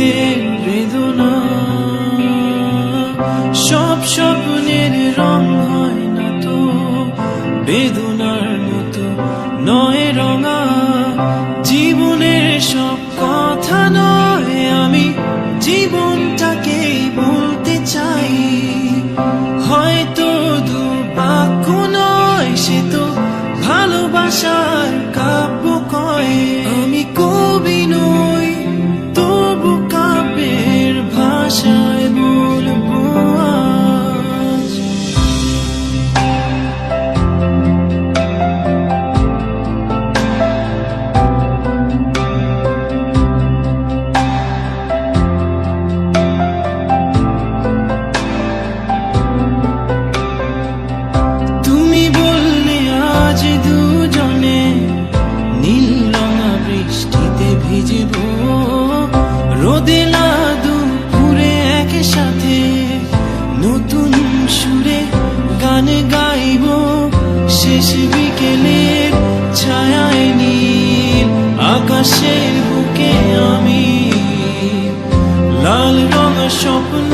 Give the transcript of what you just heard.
হৃদয়ের বেদনা। সব স্বপ্নের রং হয় না তো বেদনার মতো নয় রঙা। জীবনের সব কথা নয়, আমি জীবনটাকেই বলতে চাই। হয়তো দুর্ভাগ্য নয়, সে তো ভালোবাসার কাব্য কয়। আমি কবি নই, তবু কাব্যের ভাষায় বলবো আজ। তুমি বললে আজ দুজনে নীল রঙা বৃষ্টিতে ভিজব, রোদেলা দুপুরে একসাথে নতুন সুরে গান গাইব। শেষ বিকেলের ছায়ায় নীল আকাশের বুকে আমি লাল রঙা স্বপ্ন